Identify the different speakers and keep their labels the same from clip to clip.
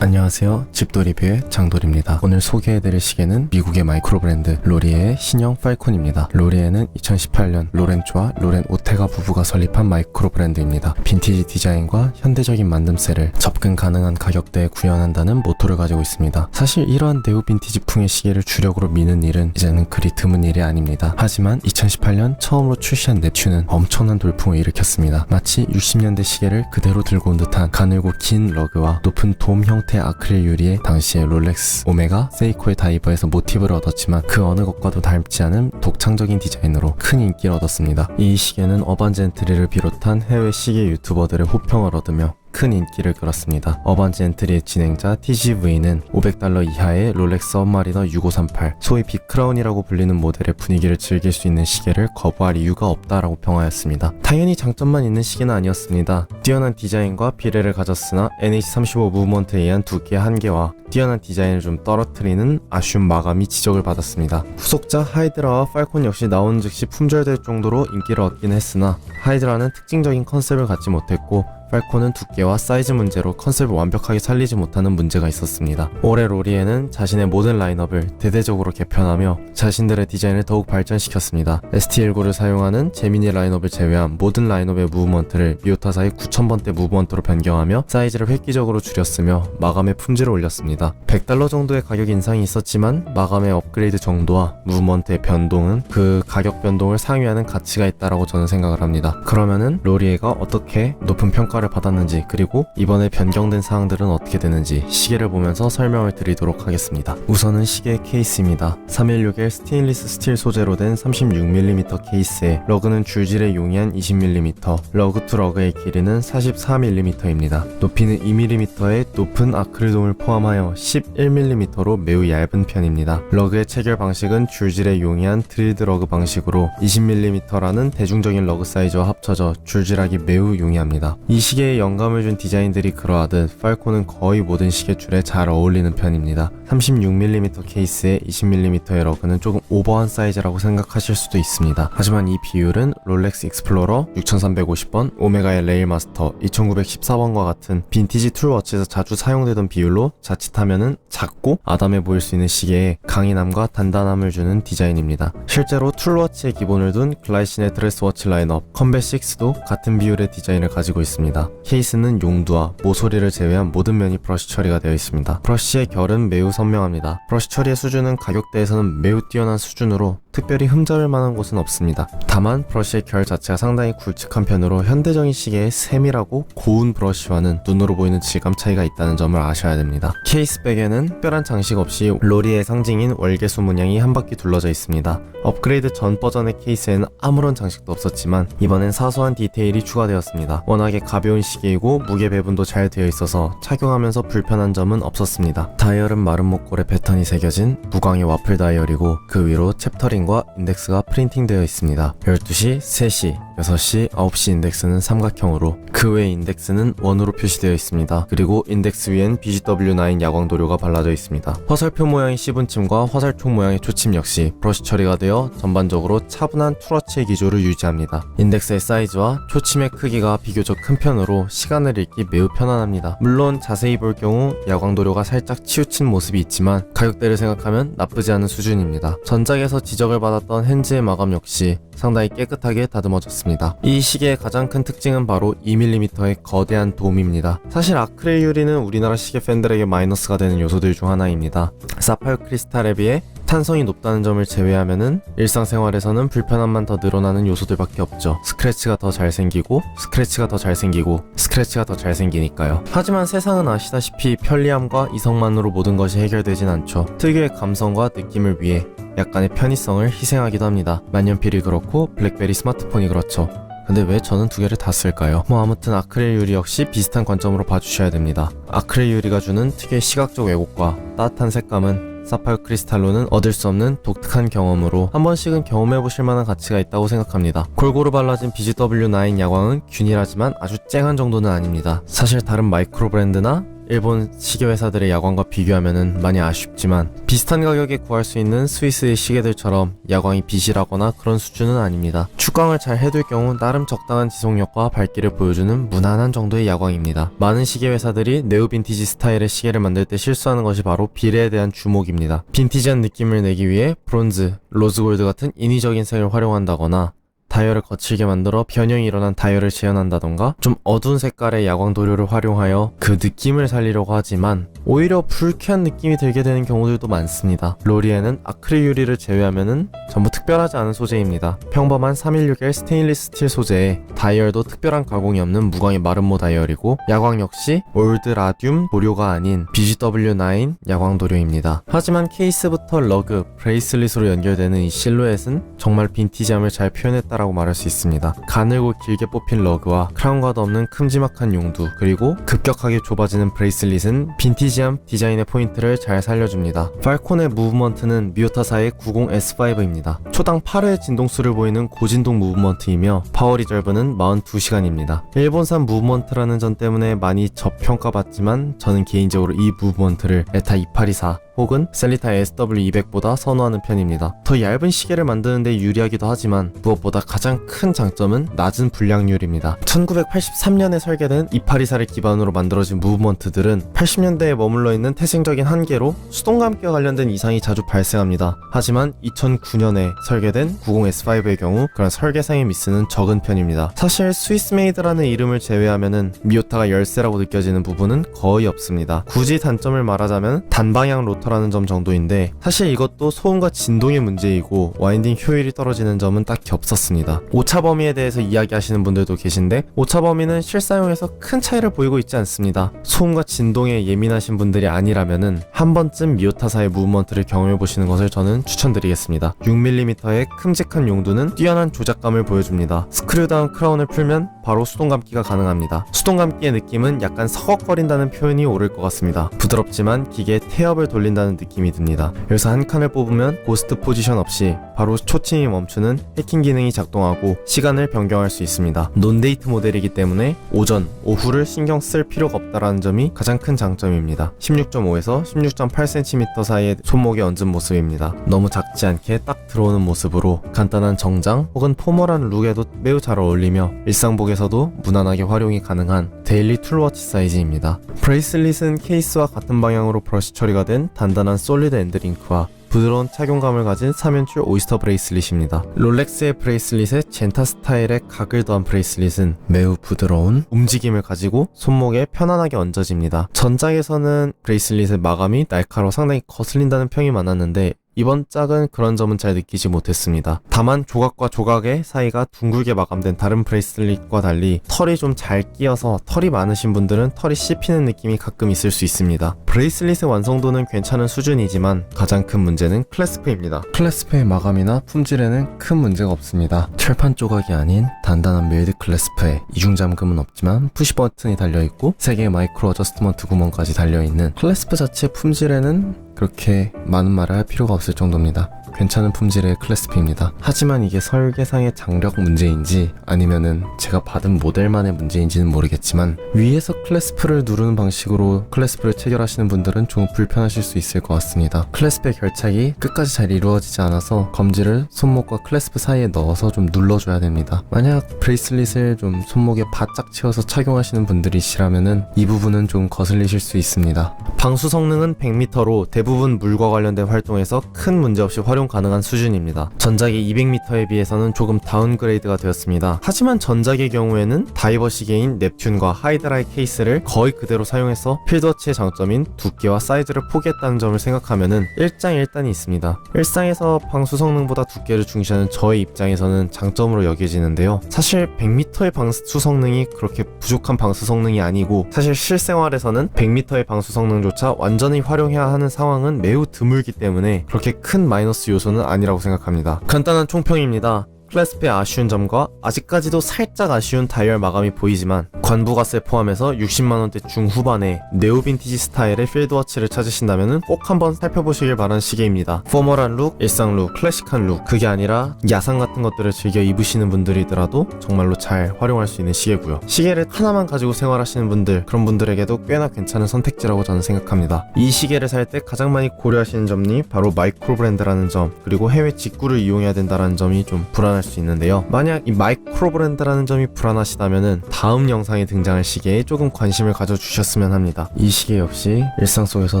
Speaker 1: 안녕하세요, 집도 리뷰의 장돌입니다. 오늘 소개해드릴 시계는 미국의 마이크로 브랜드 로리에의 신형 팔콘입니다. 로리에는 2018년 로렌츠와 로렌 오테가 부부가 설립한 마이크로 브랜드입니다. 빈티지 디자인과 현대적인 만듦새를 접근 가능한 가격대에 구현한다는 모토를 가지고 있습니다. 사실 이러한 네오 빈티지풍의 시계를 주력으로 미는 일은 이제는 그리 드문 일이 아닙니다. 하지만 2018년 처음으로 출시한 넵튠은 엄청난 돌풍을 일으켰습니다. 마치 60년대 시계를 그대로 들고 온 듯한 가늘고 긴 러그와 높은 돔 형태의 아크릴 유리에 당시의 롤렉스, 오메가, 세이코의 다이버에서 모티브를 얻었지만 그 어느 것과도 닮지 않은 독창적인 디자인으로 큰 인기를 얻었습니다. 이 시계는 어반 젠트리를 비롯한 해외 시계 유튜버들의 호평을 얻으며 큰 인기를 끌었습니다. 어반 젠트리의 진행자 TGV는 $500 이하의 롤렉스 서브마리너 6538, 소위 빅크라운이라고 불리는 모델의 분위기를 즐길 수 있는 시계를 거부할 이유가 없다라고 평하였습니다. 당연히 장점만 있는 시계는 아니었습니다. 뛰어난 디자인과 비례를 가졌으나 NH35 무브먼트에 의한 두께의 한계와 뛰어난 디자인을 좀 떨어뜨리는 아쉬운 마감이 지적을 받았습니다. 후속작 하이드라와 팔콘 역시 나온 즉시 품절될 정도로 인기를 얻긴 했으나 하이드라는 특징적인 컨셉을 갖지 못했고 팔콘은 두께와 사이즈 문제로 컨셉을 완벽하게 살리지 못하는 문제가 있었습니다. 올해 로리에는 자신의 모든 라인업을 대대적으로 개편하며 자신들의 디자인을 더욱 발전시켰습니다. ST19를 사용하는 제미니 라인업을 제외한 모든 라인업의 무브먼트를 미오타사의 9000번대 무브먼트로 변경하며 사이즈를 획기적으로 줄였으며 마감의 품질을 올렸습니다. $100 정도의 가격 인상이 있었지만 마감의 업그레이드 정도와 무브먼트의 변동은 그 가격 변동을 상회하는 가치가 있다라고 저는 생각을 합니다. 그러면은 로리에가 어떻게 높은 평가를 받았는지, 그리고 이번에 변경된 사항들은 어떻게 되는지 시계를 보면서 설명을 드리도록 하겠습니다. 우선은 시계의 케이스입니다. 316L 스테인리스 스틸 소재로 된 36mm 케이스에 러그는 줄질에 용이한 20mm, 러그 투 러그의 길이는 44mm입니다. 높이는 2mm의 높은 아크릴돔을 포함하여 11mm로 매우 얇은 편입니다. 러그의 체결 방식은 줄질에 용이한 드릴드 러그 방식으로 20mm라는 대중적인 러그 사이즈와 합쳐져 줄질하기 매우 용이합니다. 이 시계에 영감을 준 디자인들이 그러하듯 팔콘은 거의 모든 시계줄에 잘 어울리는 편입니다. 36mm 케이스에 20mm의 러그는 조금 오버한 사이즈라고 생각하실 수도 있습니다. 하지만 이 비율은 롤렉스 익스플로러 6350번, 오메가의 레일마스터 2914번과 같은 빈티지 툴워치에서 자주 사용되던 비율로 자칫하면은 작고 아담해 보일 수 있는 시계에 강인함과 단단함을 주는 디자인입니다. 실제로 툴워치에 기본을 둔 글라이신의 드레스워치 라인업 컴뱃6도 같은 비율의 디자인을 가지고 있습니다. 케이스는 용두와 모서리를 제외한 모든 면이 브러쉬 처리가 되어 있습니다. 브러쉬의 결은 매우 선명합니다. 브러쉬 처리의 수준은 가격대에서는 매우 뛰어난 수준으로 특별히 흠잡을 만한 곳은 없습니다. 다만 브러쉬의 결 자체가 상당히 굵직한 편으로 현대적인 시계의 세밀하고 고운 브러쉬와는 눈으로 보이는 질감 차이가 있다는 점을 아셔야 됩니다. 케이스백에는 특별한 장식 없이 로리의 상징인 월계수 문양이 한 바퀴 둘러져 있습니다. 업그레이드 전 버전의 케이스에는 아무런 장식도 없었지만 이번엔 사소한 디테일이 추가되었습니다. 워낙에 가벼운 시계이고 무게 배분도 잘 되어 있어서 착용하면서 불편한 점은 없었습니다. 다이얼은 마른 목골에 패턴이 새겨진 무광의 와플 다이얼이고 그 위로 챕터링과 인덱스가 프린팅되어 있습니다. 12시, 3시, 6시, 9시 인덱스는 삼각형으로 그 외 인덱스는 원으로 표시되어 있습니다. 그리고 인덱스 위엔 BGW9 야광 도료가 발라져 있습니다. 화살표 모양의 시분침과 화살촉 모양의 초침 역시 브러쉬 처리가 되어 전반적으로 차분한 투러치의 기조를 유지합니다. 인덱스의 사이즈와 초침의 크기가 비교적 큰 편으로 시간을 읽기 매우 편안합니다. 물론 자세히 볼 경우 야광 도료가 살짝 치우친 모습이 있지만 가격대를 생각하면 나쁘지 않은 수준입니다. 전작에서 지적을 받았던 핸즈의 마감 역시 상당히 깨끗하게 다듬어졌습니다. 이 시계의 가장 큰 특징은 바로 2mm의 거대한 돔입니다. 사실 아크릴 유리는 우리나라 시계 팬들에게 마이너스가 되는 요소들 중 하나입니다. 사파이어 크리스탈에 비해 탄성이 높다는 점을 제외하면은 일상생활에서는 불편함만 더 늘어나는 요소들밖에 없죠. 스크래치가 더 잘생기고 스크래치가 더 잘생기고 스크래치가 더 잘생기니까요. 하지만 세상은 아시다시피 편리함과 이성만으로 모든 것이 해결되진 않죠. 특유의 감성과 느낌을 위해 약간의 편의성을 희생하기도 합니다. 만년필이 그렇고 블랙베리 스마트폰이 그렇죠. 근데 왜 저는 두 개를 다 쓸까요? 아무튼 아크릴 유리 역시 비슷한 관점으로 봐주셔야 됩니다. 아크릴 유리가 주는 특유의 시각적 왜곡과 따뜻한 색감은 사파이어 크리스탈로는 얻을 수 없는 독특한 경험으로 한 번씩은 경험해보실 만한 가치가 있다고 생각합니다. 골고루 발라진 BGW9 야광은 균일하지만 아주 쨍한 정도는 아닙니다. 사실 다른 마이크로 브랜드나 일본 시계 회사들의 야광과 비교하면 많이 아쉽지만 비슷한 가격에 구할 수 있는 스위스의 시계들처럼 야광이 비실하거나 그런 수준은 아닙니다. 축광을 잘 해둘 경우 나름 적당한 지속력과 밝기를 보여주는 무난한 정도의 야광입니다. 많은 시계 회사들이 네오 빈티지 스타일의 시계를 만들 때 실수하는 것이 바로 비례에 대한 주목입니다. 빈티지한 느낌을 내기 위해 브론즈, 로즈골드 같은 인위적인 색을 활용한다거나 다이얼을 거칠게 만들어 변형이 일어난 다이얼을 재현한다던가 좀 어두운 색깔의 야광 도료를 활용하여 그 느낌을 살리려고 하지만 오히려 불쾌한 느낌이 들게 되는 경우들도 많습니다. 로리에는 아크릴 유리를 제외하면은 전부 특별하지 않은 소재입니다. 평범한 316L 스테인리스 스틸 소재에 다이얼도 특별한 가공이 없는 무광의 마름모 다이얼이고 야광 역시 올드 라듐 도료가 아닌 BGW9 야광 도료입니다. 하지만 케이스부터 러그, 브레이슬릿으로 연결되는 이 실루엣은 정말 빈티지함을 잘 표현했다 라고 말할 수 있습니다. 가늘고 길게 뽑힌 러그와 크라운과도 없는 큼지막한 용두, 그리고 급격하게 좁아지는 브레이슬릿은 빈티지함 디자인의 포인트를 잘 살려줍니다. 팔콘의 무브먼트는 미오타사의 90S5입니다. 초당 8회의 진동수를 보이는 고진동 무브먼트이며 파워 리저브는 42시간입니다. 일본산 무브먼트라는 점 때문에 많이 저평가받지만 저는 개인적으로 이 무브먼트를 에타 2824 혹은 셀리타 SW200보다 선호하는 편입니다. 더 얇은 시계를 만드는 데 유리하기도 하지만 무엇보다 가장 큰 장점은 낮은 불량률입니다. 1983년에 설계된 2824를 기반으로 만들어진 무브먼트들은 80년대에 머물러 있는 태생적인 한계로 수동감기와 관련된 이상이 자주 발생합니다. 하지만 2009년에 설계된 90S5의 경우 그런 설계상의 미스는 적은 편입니다. 사실 스위스메이드라는 이름을 제외하면은 미오타가 열세라고 느껴지는 부분은 거의 없습니다. 굳이 단점을 말하자면 단방향 로터라는 점 정도인데 사실 이것도 소음과 진동의 문제이고 와인딩 효율이 떨어지는 점은 딱히 없었습니다. 오차 범위에 대해서 이야기하시는 분들도 계신데 오차 범위는 실사용에서 큰 차이를 보이고 있지 않습니다. 소음과 진동에 예민하신 분들이 아니라면은 한 번쯤 미오타사의 무브먼트를 경험해보시는 것을 저는 추천드리겠습니다. 6mm의 큼직한 용두는 뛰어난 조작감을 보여줍니다. 스크류다운 크라운을 풀면 바로 수동감기가 가능합니다. 수동감기의 느낌은 약간 서걱거린다는 표현이 옳을 것 같습니다. 부드럽지만 기계에 태엽을 돌린다는 느낌이 듭니다. 여기서 한 칸을 뽑으면 고스트 포지션 없이 바로 초침이 멈추는 해킹 기능이 작동하고 시간을 변경할 수 있습니다. 논데이트 모델이기 때문에 오전, 오후를 신경 쓸 필요가 없다는 점이 가장 큰 장점입니다. 16.5에서 16.8cm 사이의 손목에 얹은 모습입니다. 너무 작지 않게 딱 들어오는 모습으로 간단한 정장 혹은 포멀한 룩에도 매우 잘 어울리며 일상복에서도 무난하게 활용이 가능한 데일리 툴워치 사이즈입니다. 브레이슬릿은 케이스와 같은 방향으로 브러쉬 처리가 된 단단한 솔리드 엔드링크와 부드러운 착용감을 가진 3연출 오이스터 브레이슬릿입니다. 롤렉스의 브레이슬릿에 젠타 스타일의 각을 더한 브레이슬릿은 매우 부드러운 움직임을 가지고 손목에 편안하게 얹어집니다. 전작에서는 브레이슬릿의 마감이 날카로워 상당히 거슬린다는 평이 많았는데 이번 짝은 그런 점은 잘 느끼지 못했습니다. 다만 조각과 조각의 사이가 둥글게 마감된 다른 브레이슬릿과 달리 털이 좀 잘 끼어서 털이 많으신 분들은 털이 씹히는 느낌이 가끔 있을 수 있습니다. 브레이슬릿의 완성도는 괜찮은 수준이지만 가장 큰 문제는 클래스프입니다. 클래스프의 마감이나 품질에는 큰 문제가 없습니다. 철판 조각이 아닌 단단한 밀드 클래스프에 이중 잠금은 없지만 푸시 버튼이 달려있고 3개의 마이크로 어저스트먼트 구멍까지 달려있는 클래스프 자체 품질에는 그렇게 많은 말을 할 필요가 없을 정도입니다. 괜찮은 품질의 클래스프입니다. 하지만 이게 설계상의 장력 문제인지 아니면은 제가 받은 모델만의 문제인지는 모르겠지만 위에서 클래스프를 누르는 방식으로 클래스프를 체결하시는 분들은 좀 불편하실 수 있을 것 같습니다. 클래스프의 결착이 끝까지 잘 이루어지지 않아서 검지를 손목과 클래스프 사이에 넣어서 좀 눌러줘야 됩니다. 만약 브레이슬릿을 좀 손목에 바짝 채워서 착용하시는 분들이시라면은 이 부분은 좀 거슬리실 수 있습니다. 방수 성능은 100m로 대부분 물과 관련된 활동에서 큰 문제 없이 활용 가능한 수준입니다. 전작의 200m에 비해서는 조금 다운그레이드가 되었습니다. 하지만 전작의 경우에는 다이버 시계인 넵튠과 하이드라이 케이스를 거의 그대로 사용해서 필드워치의 장점인 두께와 사이즈를 포기했다는 점을 생각하면은 일장일단이 있습니다. 일상에서 방수 성능보다 두께를 중시하는 저의 입장에서는 장점으로 여겨지는데요. 사실 100m의 방수 성능이 그렇게 부족한 방수 성능이 아니고 사실 실생활에서는 100m의 방수 성능조차 완전히 활용해야 하는 상황은 매우 드물기 때문에 그렇게 큰 마이너스 요소는 아니라고 생각합니다. 간단한 총평입니다. 클래스페의 아쉬운 점과 아직까지도 살짝 아쉬운 다이얼 마감이 보이지만 관부가세 포함해서 60만원대 중후반에 네오 빈티지 스타일의 필드워치를 찾으신다면 꼭 한번 살펴보시길 바라는 시계입니다. 포멀한 룩, 일상 룩, 클래식한 룩, 그게 아니라 야상 같은 것들을 즐겨 입으시는 분들이더라도 정말로 잘 활용할 수 있는 시계고요. 시계를 하나만 가지고 생활하시는 분들, 그런 분들에게도 꽤나 괜찮은 선택지라고 저는 생각합니다. 이 시계를 살 때 가장 많이 고려하시는 점이 바로 마이크로 브랜드라는 점, 그리고 해외 직구를 이용해야 된다는 점이 좀 불안할 수 있는데요. 만약 이 마이크로 브랜드라는 점이 불안하시다면은 다음 영상에 등장할 시계에 조금 관심을 가져주셨으면 합니다. 이 시계 역시 일상 속에서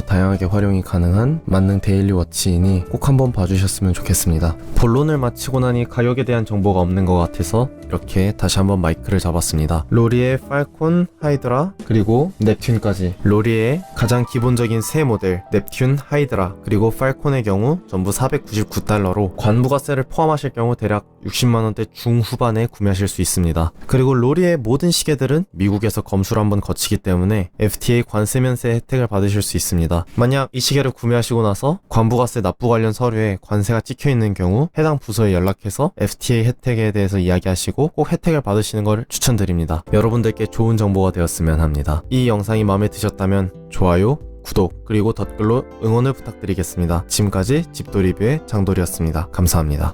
Speaker 1: 다양하게 활용이 가능한 만능 데일리 워치이니 꼭 한번 봐주셨으면 좋겠습니다. 본론을 마치고 나니 가격에 대한 정보가 없는 것 같아서 이렇게 다시 한번 마이크를 잡았습니다. 로리의 팔콘, 하이드라, 그리고 넵튠까지. 로리의 가장 기본적인 세 모델 넵튠, 하이드라, 그리고 팔콘의 경우 전부 499달러로 관부가세를 포함하실 경우 대략 60만원대 중후반에 구매하실 수 있습니다. 그리고 로리의 모든 시계들은 미국에서 검수를 한번 거치기 때문에 FTA 관세 면세 혜택을 받으실 수 있습니다. 만약 이 시계를 구매하시고 나서 관부가세 납부 관련 서류에 관세가 찍혀있는 경우 해당 부서에 연락해서 FTA 혜택에 대해서 이야기하시고 꼭 혜택을 받으시는 걸 추천드립니다. 여러분들께 좋은 정보가 되었으면 합니다. 이 영상이 마음에 드셨다면 좋아요, 구독, 그리고 댓글로 응원을 부탁드리겠습니다. 지금까지 집도 리뷰의 장돌이었습니다. 감사합니다.